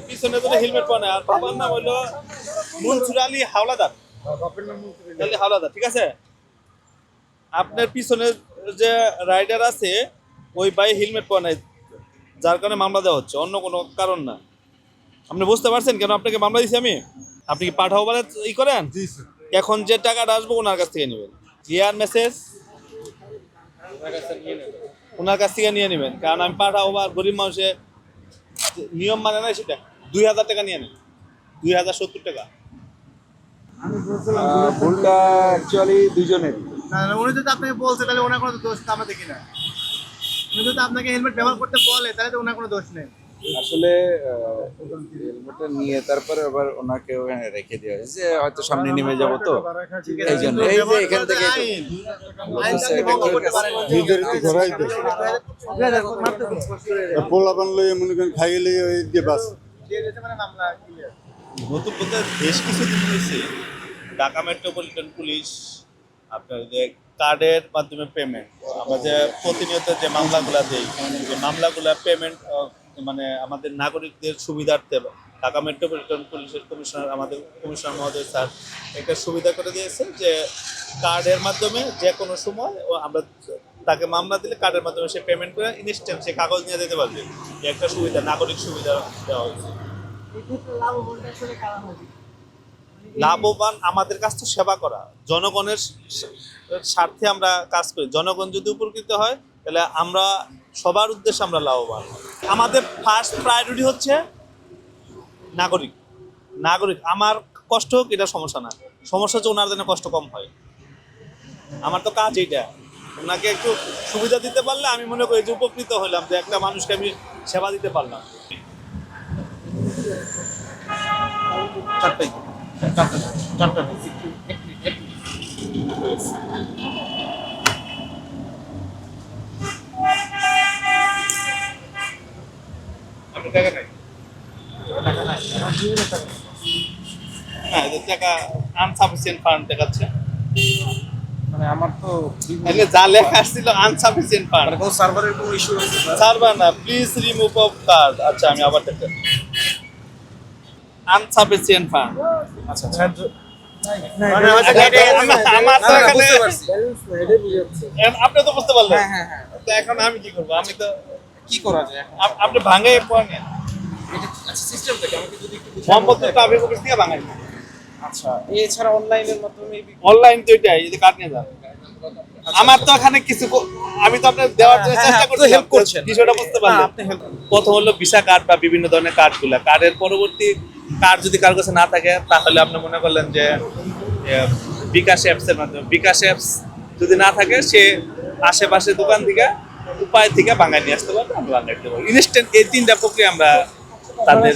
পিছনে তো হেলমেট পরে না। আর বাবার নাম হলো মনসুর আলী হাওলাদার। আলী হাওলাদার, ঠিক আছে। আপনার পিছনে যে রাইডার আছে ওই ভাই হেলমেট পরে নাই, যার কারণে মামলা দেওয়া হচ্ছে, অন্য কোনো কারণ না। আপনি বুঝতে পারছেন কেন আপনাকে মামলা দিছি আমি? আপনি কি পাঠাও বলে ই করেন? এখন যে টাকাটা আসবে ওনার কাছ থেকে নেবেন। Clear message? ওনার কাছ থেকে নিয়ে নেবেন, কারণ আমি পাঠাও বা গরিব মানুষের নিয়ম মানে না সেটা। 2000 টাকা নিয়ে নেন, 2070 টাকা। ভুলটা অ্যাকচুয়ালি দুজনেরই। না না, উনি যদি আপনাকে বলছে তাহলে ওনার কোনো দোষ তো আমরা দেখি না। উনি যদি আপনাকে হেলমেট ব্যবহার করতে বলে তাহলে তো ওনার কোনো দোষ নেই। আসলে হেলমেটটা নিয়ে তারপরে আবার ওনাকে ওখানে রেখে দেওয়া হয়েছে যে হয়তো সামনে নেমে যাবো তো এই জন্য। এই যে এখান থেকে পোলা বানলে মনে করেন খাইলে ওই যে বাস নতুন বলতে বেশ কিছুদিন হয়েছে ঢাকা মেট্রোপলিটন পুলিশ আপনার যে কার্ডের মাধ্যমে পেমেন্ট, আমরা যে প্রতিনিয়ত যে মামলাগুলো দিই, যে মামলাগুলো পেমেন্ট মানে আমাদের নাগরিকদের সুবিধার্থে ঢাকা মেট্রোপলিটন পুলিশের কমিশনার, আমাদের কমিশনার মহোদয় স্যার একটা সুবিধা করে দিয়েছে যে কার্ডের মাধ্যমে যে কোনো সময় আমরা তাকে মামলা দিলে কার্ডের মাধ্যমে সে পেমেন্ট করে ইনস্ট্যান্ট সে কাগজ নিয়ে যেতে পারবে। এই একটা সুবিধা, নাগরিক সুবিধা দেওয়া হয়েছে। লাভবান আমাদের কাছ তো সেবা করা, জনগণের স্বার্থে আমরা কাজ করি। জনগণ যদি উপকৃত হয় তাহলে আমরা সবার উদ্দেশ্যে আমরা লাভবান। আমাদের ফার্স্ট প্রায়োরিটি হচ্ছে নাগরিক। নাগরিক আমার কষ্ট হোক এটা সমস্যা না, সমস্যা হচ্ছে ওনার জন্য কষ্ট কম হয়। আমার তো কাজ এইটা, ওনাকে একটু সুবিধা দিতে পারলে আমি মনে করি যে উপকৃত হলাম, যে একটা মানুষকে আমি সেবা দিতে পারলাম। আপনি টাকা নাই? হ্যাঁ, এদের টাকা আনসাফিসিয়েন্ট ফান্ড দেখাচ্ছে। মানে আমার তো এখানে যা লেখা আসছিল আনসাফিসিয়েন্ট ফান্ড। কোনো সার্ভারের কোনো ইস্যু আছে? সার্ভার না, প্লিজ রিমুভ অফ কার্ড। আচ্ছা আমি আবার দেখতে, আনসাফিসিয়েন্ট ফান্ড। আচ্ছা মানে হয়তো আমার তো এখানে বুঝতে পারছি। আপনি তো বুঝতে পারলেন। হ্যাঁ। তো এখন আমি কি করবো? আমি তো কি করা যায় এখন? আপনি ভাঙে পড়েন। আচ্ছা সিস্টেম থেকে আমাকে যদি একটু বুঝিয়ে মোহাম্মদ ট্রাফিক অফিস থেকে ভাঙাই। আচ্ছা এছাড়া অনলাইনের মাধ্যমে অনলাইন তো এটাই, এই যে কার্ড নিয়ে যান। আমার তো এখানে কিছু আমি তো আপনার দেওয়ার জন্য চেষ্টা করছি, হেল্প করছেন, বিষয়টা বুঝতে পারলেন। আপনি হেল্প প্রথম হলো ভিসা কার্ড বা বিভিন্ন ধরনের কার্ডগুলো, কার্ডের পরবর্তী কার্ড যদি কারোর কাছে না থাকে তাহলে আপনি মনে করলেন যে বিকাশ অ্যাপসের মাধ্যমে, বিকাশ অ্যাপস যদি না থাকে সে আশেপাশে দোকান থেকে উপায় থেকে বাঙালি নিয়ে আসতে পারবে, আমরা বাঙালি দিতে পারবো ইনস্ট্যান্ট। এই তিনটা প্রক্রিয়া আমরা তাদের,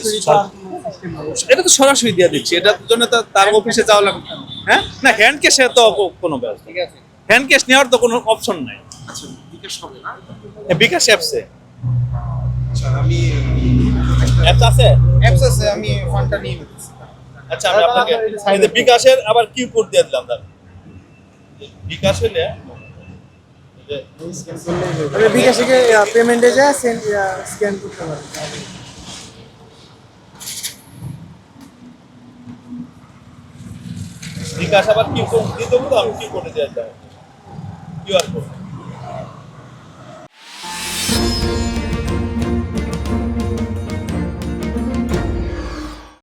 এটা তো সরাসরি দিয়ে দিচ্ছি, এটার জন্য তো তার অফিসে যাওয়া লাগবে। হ্যাঁ না, হ্যান্ড ক্যাশে তো কোনো ব্যবস্থা, ঠিক আছে। হ্যান্ড ক্যাশ নেওয়ার তো কোনো অপশন নাই। আচ্ছা বিকাশ হবে না? বিকাশ অ্যাপসে আচ্ছা আমি অ্যাপস আছে। অ্যাপস আছে, আমি ফান্ডটা নিয়ে নিতেছি। আচ্ছা আমি আপনাকে এই যে বিকাশের আবার কিউ কোড দিয়ে দিলাম। তার বিকাশ হইলে বিকাশে পেমেন্টে যায় স্ক্যান করতে পারে। বিকাশ আবার কিউ কোড দিতে হবে, তো আমি কিউ কোডে দিয়ে দিলাম কিউআর কোড।